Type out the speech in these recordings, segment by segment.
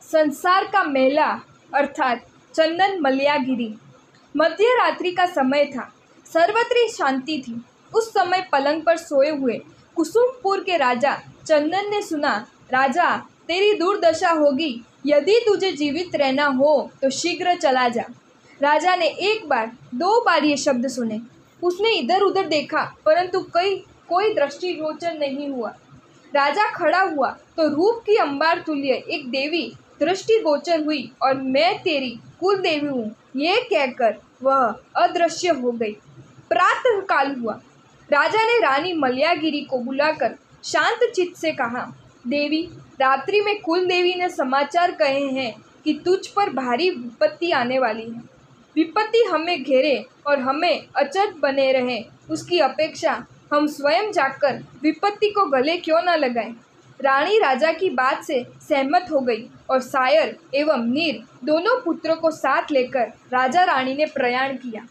संसार का मेला अर्थात चंदन मलयागिरी। मध्य रात्रि का समय था। सर्वत्र शांति थी। उस समय पलंग पर सोए हुए कुसुमपुर के राजा चंदन ने सुना, राजा तेरी दुर्दशा होगी, यदि तुझे जीवित रहना हो तो शीघ्र चला जा। राजा ने एक बार दो बार ये शब्द सुने। उसने इधर उधर देखा परंतु कोई दृष्टिगोचर नहीं हुआ। राजा खड़ा हुआ तो रूप की अंबार तुल्य एक देवी दृष्टिगोचर हुई और मैं तेरी कुल देवी हूँ ये कहकर वह अदृश्य हो गई। प्रातः काल हुआ। राजा ने रानी मलयागिरी को बुलाकर शांत चित्त से कहा, देवी, रात्रि में कुल देवी ने समाचार कहे हैं कि तुझ पर भारी विपत्ति आने वाली है। विपत्ति हमें घेरे और हमें अचरज बने रहे, उसकी अपेक्षा हम स्वयं जाकर विपत्ति को गले क्यों न लगाएं। रानी राजा की बात से सहमत हो गई और सायर एवं नीर दोनों पुत्रों को साथ लेकर राजा रानी ने प्रयाण किया।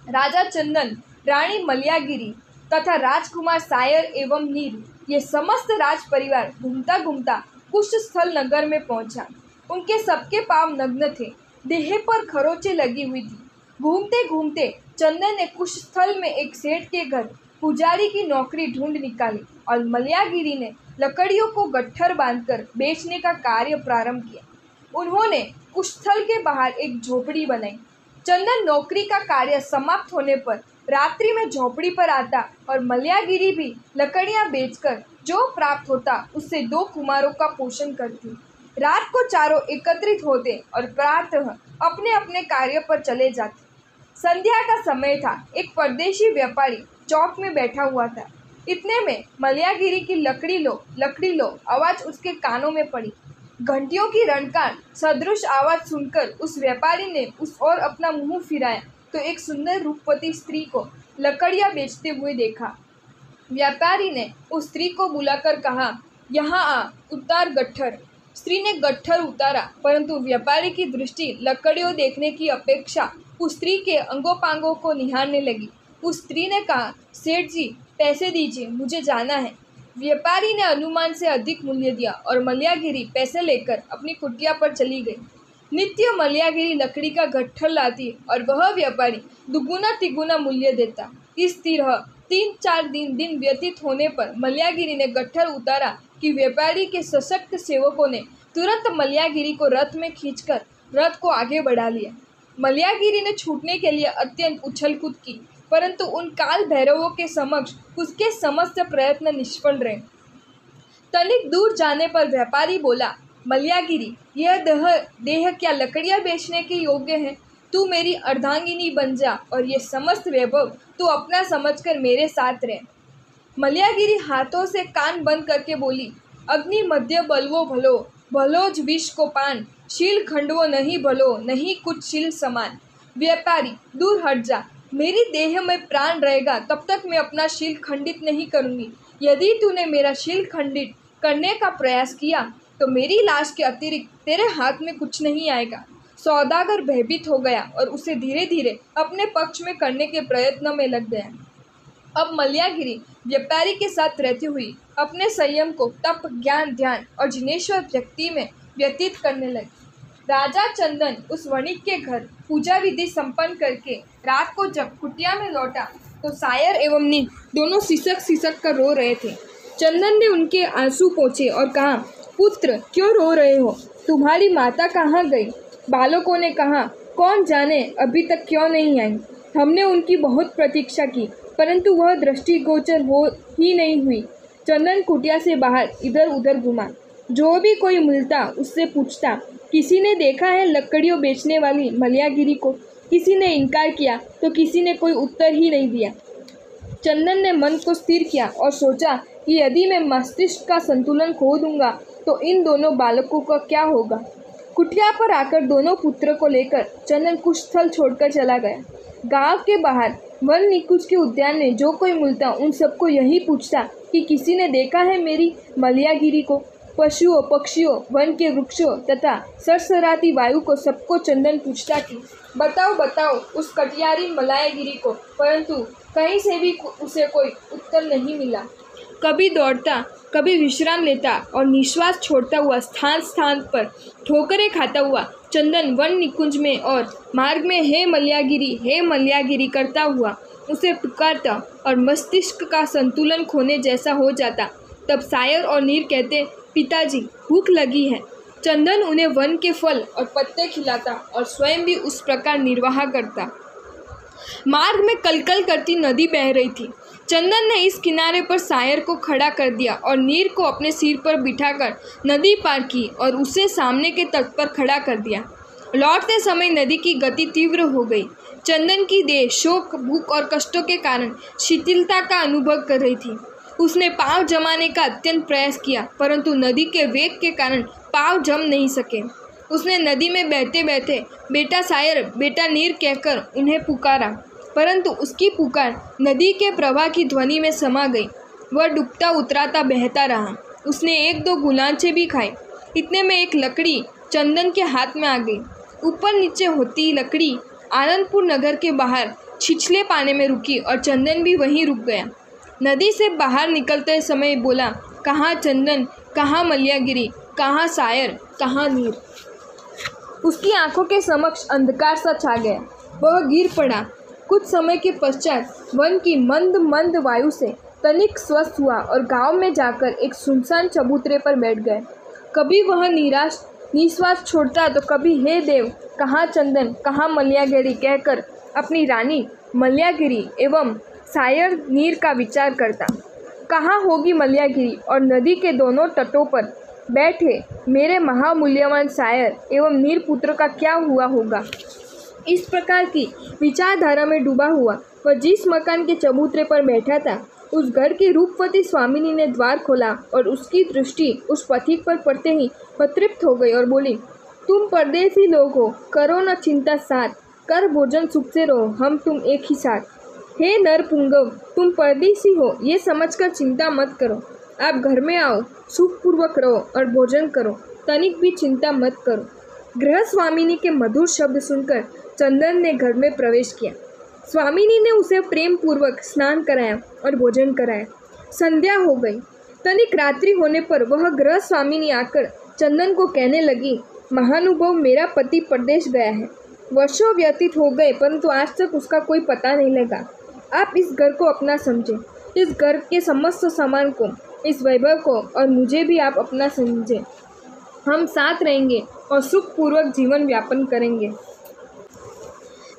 राजा चंदन, रानी मलयागिरी तथा राजकुमार सायर एवं नीर ये समस्त राज परिवार घूमता घूमता कुशस्थल नगर में पहुंचा। उनके सबके पांव नग्न थे, देह पर खरोंचें लगी हुई थी। घूमते घूमते चंदन ने कुशस्थल में एक सेठ के घर पुजारी की नौकरी ढूंढ निकाली और मलयागिरी ने लकड़ियों को गट्ठर बांधकर बेचने का कार्य प्रारंभ किया। उन्होंने कुशस्थल के बाहर एक झोपड़ी बनाई। चंदन नौकरी का कार्य समाप्त होने पर रात्रि में झोपड़ी पर आता और मलयागिरी भी लकड़ियां बेचकर जो प्राप्त होता उससे दो कुमारों का पोषण करती। रात को चारों एकत्रित होते और प्रातः अपने अपने कार्य पर चले जाते। संध्या का समय था। एक परदेशी व्यापारी चौक में बैठा हुआ था। इतने में मलयागिरी की लकड़ी लो आवाज उसके कानों में पड़ी। घंटियों की रणकार सदृश आवाज सुनकर उस व्यापारी ने उस ओर अपना मुंह फिराया तो एक सुंदर रूपवती स्त्री को लकड़ियां बेचते हुए देखा। व्यापारी ने उस स्त्री को बुलाकर कहा, यहाँ आ, उतार गट्ठर। स्त्री ने गट्ठर उतारा परंतु व्यापारी की दृष्टि लकड़ियों देखने की अपेक्षा उस स्त्री के अंगोपांगों को निहारने लगी। उस स्त्री ने कहा, सेठ जी पैसे दीजिए, मुझे जाना है। व्यापारी ने अनुमान से अधिक मूल्य दिया और मलयागिरी पैसे लेकर अपनी कुटिया पर चली गई। नित्य मलयागिरी लकड़ी का गट्ठर लाती और वह व्यापारी दुगुना तिगुना मूल्य देता। इस तरह 3-4 दिन व्यतीत होने पर मलयागिरी ने गट्ठर उतारा कि व्यापारी के सशक्त सेवकों ने तुरंत मलयागिरी को रथ में खींचकर रथ को आगे बढ़ा लिया। मलयागिरी ने छूटने के लिए अत्यंत उछल कूद की परंतु उन काल भैरवों के समक्ष उसके समस्त प्रयत्न निष्फल रहे। तनिक दूर जाने पर व्यापारी बोला, मलयागिरी, यह देह क्या लकड़ियां बेचने के योग्य है? तू मेरी अर्धांगिनी बन जा और ये समस्त वैभव तू अपना समझकर मेरे साथ रह। मलयागिरी हाथों से कान बंद करके बोली, अग्नि मध्य बलवो भलो, भलोज विष को पान, शील खंडवो नहीं भलो, नहीं कुछ शील समान। व्यापारी, दूर हट जा, मेरी देह में प्राण रहेगा तब तक मैं अपना शील खंडित नहीं करूँगी। यदि तूने मेरा शील खंडित करने का प्रयास किया तो मेरी लाश के अतिरिक्त तेरे हाथ में कुछ नहीं आएगा। सौदागर भयभीत हो गया और उसे धीरे धीरे अपने पक्ष में करने के प्रयत्न में लग गया। अब मलयागिरी व्यापारी के साथ रहती हुई अपने संयम को तप, ज्ञान, ध्यान और जिनेश्वर व्यक्ति में व्यतीत करने लगी। राजा चंदन उस वणिक के घर पूजा विधि संपन्न करके रात को जब कुटिया में लौटा तो सायर एवं नील दोनों सिसक कर रो रहे थे। चंदन ने उनके आंसू पोंछे और कहा, पुत्र क्यों रो रहे हो? तुम्हारी माता कहाँ गई? बालकों ने कहा, कौन जाने अभी तक क्यों नहीं आई। हमने उनकी बहुत प्रतीक्षा की परंतु वह दृष्टिगोचर हो ही नहीं हुई। चंदन कुटिया से बाहर इधर उधर घुमा। जो भी कोई मिलता उससे पूछता, किसी ने देखा है लकड़ियों बेचने वाली मलयागिरी को? किसी ने इनकार किया तो किसी ने कोई उत्तर ही नहीं दिया। चंदन ने मन को स्थिर किया और सोचा कि यदि मैं मस्तिष्क का संतुलन खो दूंगा तो इन दोनों बालकों का क्या होगा। कुटिया पर आकर दोनों पुत्रों को लेकर चंदन कुशस्थल छोड़कर चला गया। गांव के बाहर वन निकुंज के उद्यान में जो कोई मिलता उन सबको यही पूछता कि किसी ने देखा है मेरी मलयागिरी को। पशुओं, पक्षियों, वन के वृक्षों तथा सरसराती वायु को सबको चंदन पूछता कि बताओ उस कटियारी मलयागिरी को, परंतु कहीं से भी उसे कोई उत्तर नहीं मिला। कभी दौड़ता, कभी विश्राम लेता और निश्वास छोड़ता हुआ स्थान स्थान पर ठोकरें खाता हुआ चंदन वन निकुंज में और मार्ग में हे मल्यागिरी करता हुआ उसे पुकारता और मस्तिष्क का संतुलन खोने जैसा हो जाता। तब सायर और नीर कहते, पिताजी भूख लगी है। चंदन उन्हें वन के फल और पत्ते खिलाता और स्वयं भी उस प्रकार निर्वाह करता। मार्ग में कलकल करती नदी बह रही थी। चंदन ने इस किनारे पर सायर को खड़ा कर दिया और नीर को अपने सिर पर बिठाकर नदी पार की और उसे सामने के तट पर खड़ा कर दिया। लौटते समय नदी की गति तीव्र हो गई। चंदन की देह शोक, भूख और कष्टों के कारण शिथिलता का अनुभव कर रही थी। उसने पांव जमाने का अत्यंत प्रयास किया, परंतु नदी के वेग के कारण पांव जम नहीं सके। उसने नदी में बहते बहते बेटा सायर, बेटा नीर कहकर उन्हें पुकारा, परंतु उसकी पुकार नदी के प्रवाह की ध्वनि में समा गई। वह डूबता उतराता बहता रहा। उसने एक दो गुलांचे भी खाए। इतने में एक लकड़ी चंदन के हाथ में आ गई। ऊपर नीचे होती लकड़ी आनंदपुर नगर के बाहर छिछले पानी में रुकी और चंदन भी वहीं रुक गया। नदी से बाहर निकलते समय बोला, कहाँ चंदन, कहाँ मल्यागिरी, कहाँ सायर, कहाँ नीर। उसकी आंखों के समक्ष अंधकार सा छा गया। वह गिर पड़ा। कुछ समय के पश्चात वन की मंद मंद वायु से तनिक स्वस्थ हुआ और गांव में जाकर एक सुनसान चबूतरे पर बैठ गए। कभी वह निश्वास छोड़ता तो कभी हे देव, कहाँ चंदन, कहाँ मल्यागिरी कहकर अपनी रानी मल्यागिरी एवं सायर नीर का विचार करता। कहाँ होगी मल्यागिरी और नदी के दोनों तटों पर बैठे मेरे महामूल्यवान सायर एवं नीर पुत्र का क्या हुआ होगा। इस प्रकार की विचारधारा में डूबा हुआ वह जिस मकान के चबूतरे पर बैठा था, उस घर की रूपवती स्वामिनी ने द्वार खोला और उसकी दृष्टि उस पथिक पर पड़ते ही वह तृप्त हो गई और बोली, तुम परदेसी लोग हो, करो न चिंता साथ, कर भोजन सुख से रहो, हम तुम एक ही साथ। हे नर पुंगव, तुम परदेसी हो ये समझकर चिंता मत करो। आप घर में आओ, सुखपूर्वक रहो और भोजन करो, तनिक भी चिंता मत करो। गृह स्वामिनी के मधुर शब्द सुनकर चंदन ने घर में प्रवेश किया। स्वामिनी ने उसे प्रेम पूर्वक स्नान कराया और भोजन कराया। संध्या हो गई। तनिक रात्रि होने पर वह गृह स्वामिनी आकर चंदन को कहने लगी, महानुभाव, मेरा पति परदेश गया है। वर्षों व्यतीत हो गए परंतु आज तक उसका कोई पता नहीं लगा। आप इस घर को अपना समझें, इस घर के समस्त सामान को, इस वैभव को और मुझे भी आप अपना समझें। हम साथ रहेंगे और सुखपूर्वक जीवन व्यापन करेंगे।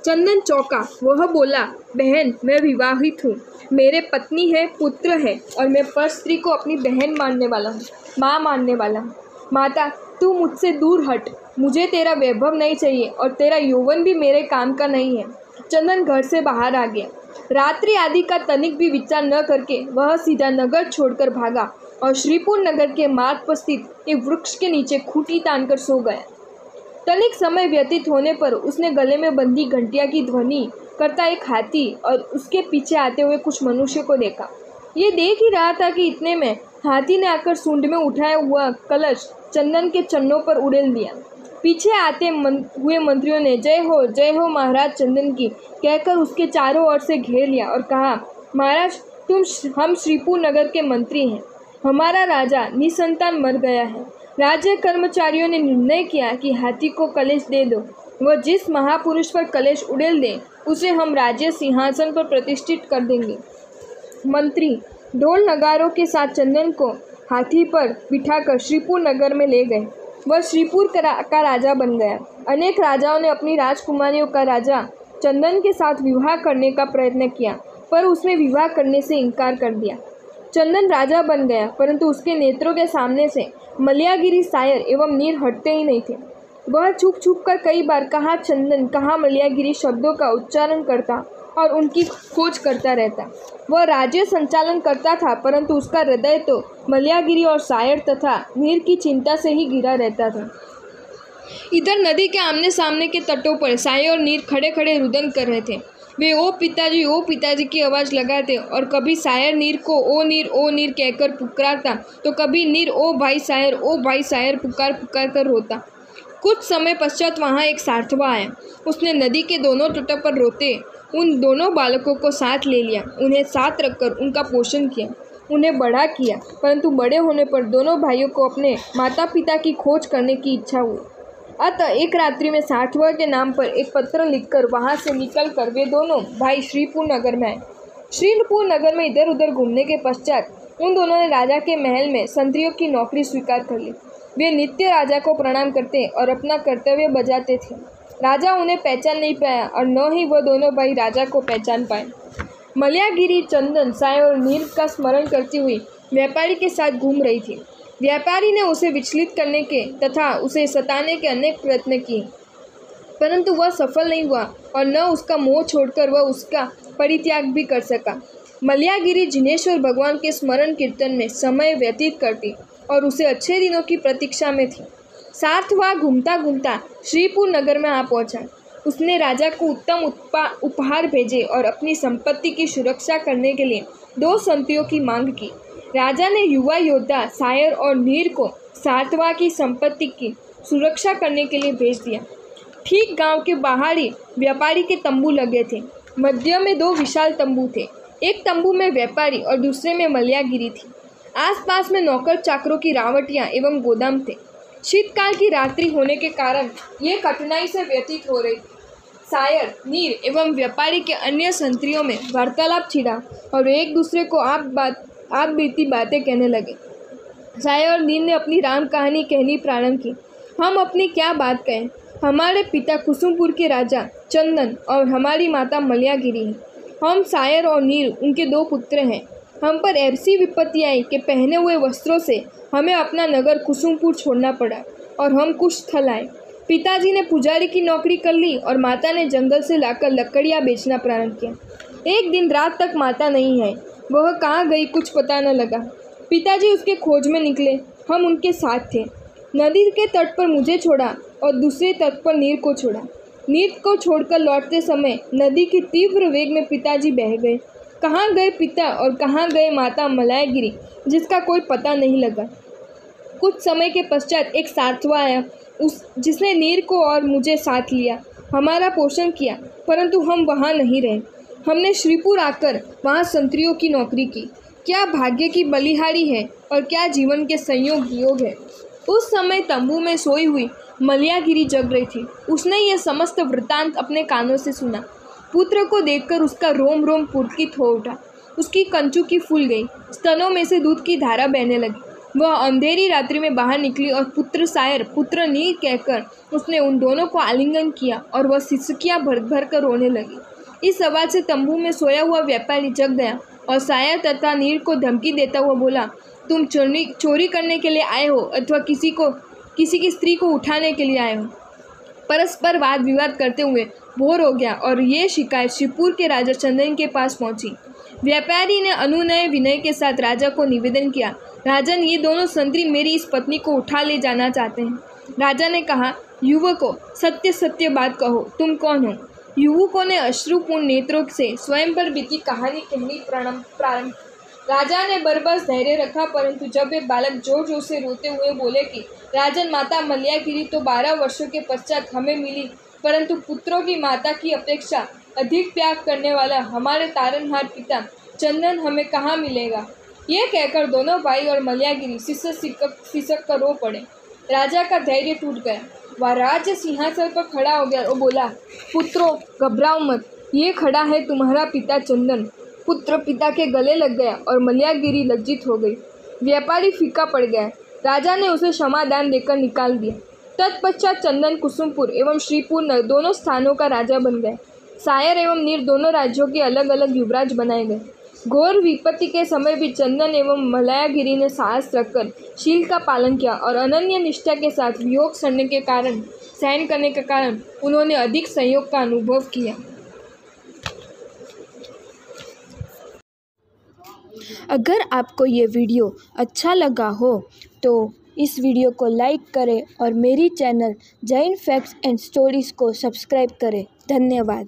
चंदन चौंका। वह बोला, बहन, मैं विवाहित हूँ, मेरे पत्नी है, पुत्र है और मैं पर स्त्री को अपनी बहन मानने वाला हूँ, माँ मानने वाला हूँ। माता, तू मुझसे दूर हट, मुझे तेरा वैभव नहीं चाहिए और तेरा यौवन भी मेरे काम का नहीं है। चंदन घर से बाहर आ गया। रात्रि आदि का तनिक भी विचार न करके वह सीधा नगर छोड़कर भागा और श्रीपुर नगर के मार्ग पर स्थित एक वृक्ष के नीचे खूंटी तानकर सो गया। तनिक समय व्यतीत होने पर उसने गले में बंधी घंटिया की ध्वनि करता एक हाथी और उसके पीछे आते हुए कुछ मनुष्य को देखा। ये देख ही रहा था कि इतने में हाथी ने आकर सूंड में उठाया हुआ कलश चंदन के चन्नों पर उड़ेल दिया। पीछे आते हुए मंत्रियों ने जय हो महाराज चंदन की कहकर उसके चारों ओर से घेर लिया और कहा, महाराज, हम श्रीपुर नगर के मंत्री हैं। हमारा राजा निसंतान मर गया है। राज्य कर्मचारियों ने निर्णय किया कि हाथी को कलेश दे दो। वह जिस महापुरुष पर कलेश उड़ेल दे उसे हम राज्य सिंहासन पर प्रतिष्ठित कर देंगे। मंत्री ढोल नगारों के साथ चंदन को हाथी पर बिठाकर श्रीपुर नगर में ले गए। वह श्रीपुर का राजा बन गया। अनेक राजाओं ने अपनी राजकुमारियों का राजा चंदन के साथ विवाह करने का प्रयत्न किया, पर उसने विवाह करने से इनकार कर दिया। चंदन राजा बन गया, परंतु उसके नेत्रों के सामने से मल्यागिरी, सायर एवं नीर हटते ही नहीं थे। वह छुप छुप कर कई बार कहाँ चंदन, कहाँ मल्यागिरी शब्दों का उच्चारण करता और उनकी खोज करता रहता। वह राज्य संचालन करता था, परंतु उसका हृदय तो मल्यागिरी और सायर तथा नीर की चिंता से ही घिरा रहता था। इधर नदी के आमने सामने के तटों पर सायर और नीर खड़े खड़े रुदन कर रहे थे। वे ओ पिताजी की आवाज़ लगाते और कभी सायर नीर को ओ नीर कहकर पुकारता तो कभी नीर ओ भाई सायर पुकार कर रोता। कुछ समय पश्चात वहाँ एक सार्थवा आया। उसने नदी के दोनों तटों पर रोते उन दोनों बालकों को साथ ले लिया। उन्हें साथ रखकर उनका पोषण किया। उन्हें बड़ा किया, परंतु बड़े होने पर दोनों भाइयों को अपने माता पिता की खोज करने की इच्छा हुई। अतः एक रात्रि में सार्थवा के नाम पर एक पत्र लिखकर वहां से निकलकर वे दोनों भाई श्रीपुर नगर में आए। श्रीपुर नगर में इधर उधर घूमने के पश्चात उन दोनों ने राजा के महल में संतरियों की नौकरी स्वीकार कर ली। वे नित्य राजा को प्रणाम करते और अपना कर्तव्य बजाते थे। राजा उन्हें पहचान नहीं पाया और न ही वह दोनों भाई राजा को पहचान पाए। मलयागिरी चंदन, साय और नील का स्मरण करती हुई व्यापारी के साथ घूम रही थी। व्यापारी ने उसे विचलित करने के तथा उसे सताने के अनेक प्रयत्न किए, परंतु वह सफल नहीं हुआ और न उसका मोह छोड़कर वह उसका परित्याग भी कर सका। मलयागिरी जिनेश्वर भगवान के स्मरण कीर्तन में समय व्यतीत करती और उसे अच्छे दिनों की प्रतीक्षा में थी। सार्थवा घूमता घूमता श्रीपुर नगर में आ पहुंचा। उसने राजा को उत्तम उपहार भेजे और अपनी संपत्ति की सुरक्षा करने के लिए 2 संतरियों की मांग की। राजा ने युवा योद्धा सायर और नीर को सार्थवा की संपत्ति की सुरक्षा करने के लिए भेज दिया। ठीक गांव के बाहर ही व्यापारी के तंबू लगे थे। मध्य में 2 विशाल तंबू थे। एक तंबू में व्यापारी और दूसरे में मलयागिरी थी। आसपास में नौकर चाकरों की रावटियां एवं गोदाम थे। शीतकाल की रात्रि होने के कारण ये कठिनाई से व्यतीत हो रही थी। सायर, नीर एवं व्यापारी के अन्य संतरियों में वार्तालाप छिड़ा और एक दूसरे को आप बीती बातें कहने लगे। सायर और नीर ने अपनी राम कहानी कहनी प्रारंभ की। हम अपनी क्या बात कहें। हमारे पिता कुसुमपुर के राजा चंदन और हमारी माता मलयागिरी हैं। हम सायर और नीर उनके 2 पुत्र हैं। हम पर ऐसी विपत्ति आई कि पहने हुए वस्त्रों से हमें अपना नगर कुसुमपुर छोड़ना पड़ा और हम कुछ स्थल आए। पिताजी ने पुजारी की नौकरी कर ली और माता ने जंगल से लाकर लकड़ियाँ बेचना प्रारंभ किया। एक दिन रात तक माता नहीं है। वह कहाँ गई कुछ पता न लगा। पिताजी उसके खोज में निकले। हम उनके साथ थे। नदी के तट पर मुझे छोड़ा और दूसरे तट पर नीर को छोड़ा। नीर को छोड़कर लौटते समय नदी के तीव्र वेग में पिताजी बह गए। कहाँ गए पिता और कहाँ गए माता मलयागिरी, जिसका कोई पता नहीं लगा। कुछ समय के पश्चात एक सार्थवा आया, जिसने नीर को और मुझे साथ लिया, हमारा पोषण किया, परंतु हम वहाँ नहीं रहे। हमने श्रीपुर आकर वहाँ संतरियों की नौकरी की। क्या भाग्य की बलिहारी है और क्या जीवन के संयोग वियोग है। उस समय तंबू में सोई हुई मलयागिरी जग रही थी। उसने यह समस्त वृत्तांत अपने कानों से सुना। पुत्र को देखकर उसका रोम रोम पुलकित हो उठा। उसकी कंचुकी फूल गई। स्तनों में से दूध की धारा बहने लगी। वह अंधेरी रात्रि में बाहर निकली और पुत्र सायर, पुत्र नीर कहकर उसने उन दोनों को आलिंगन किया और वह सिसकियां भर भर कर रोने लगी। इस आवाज से तंबू में सोया हुआ व्यापारी जग गया और सायर तथा नीर को धमकी देता हुआ बोला, तुम चोरी करने के लिए आए हो अथवा किसी की स्त्री को उठाने के लिए आए हो। परस्पर वाद विवाद करते हुए बोर हो गया और ये शिकायत श्रीपुर के राजा चंदन के पास पहुंची। व्यापारी ने अनुनय विनय के साथ राजा को निवेदन किया, राजन, ये दोनों संतरी मेरी इस पत्नी को उठा ले जाना चाहते हैं। राजा ने कहा, युवकों, सत्य सत्य बात कहो, तुम कौन हो। युवकों ने अश्रुपूर्ण नेत्रों से स्वयं पर बीती कहानी कहनी प्रारंभ। राजा ने बरबस धैर्य रखा, परंतु जब वे बालक जोर जोर से रोते हुए बोले कि राजन, माता मलयागिरी तो 12 वर्षों के पश्चात हमें मिली, परंतु पुत्रों की माता की अपेक्षा अधिक त्याग करने वाला हमारे तारनहार पिता चंदन हमें कहाँ मिलेगा। ये कहकर दोनों भाई और मलयागिरी सिसक कर रो पड़े। राजा का धैर्य टूट गया। वह राज्य सिंहासन पर खड़ा हो गया और बोला, पुत्रों, घबराओ मत, ये खड़ा है तुम्हारा पिता चंदन। पुत्र पिता के गले लग गया और मलयागिरी लज्जित हो गई। व्यापारी फीका पड़ गया। राजा ने उसे क्षमादान देकर निकाल दिया। तत्पश्चात चंदन कुसुमपुर एवं श्रीपुर दोनों स्थानों का राजा बन गए। सायर एवं नीर दोनों राज्यों के अलग अलग युवराज बनाए गए। घोर विपत्ति के समय भी चंदन एवं मलयागिरी ने साहस रखकर शील का पालन किया और अनन्य निष्ठा के साथ वियोग सहन करने के कारण उन्होंने अधिक संयोग का अनुभव किया। अगर आपको ये वीडियो अच्छा लगा हो तो इस वीडियो को लाइक करें और मेरी channel Jain facts and stories को सब्सक्राइब करें। धन्यवाद।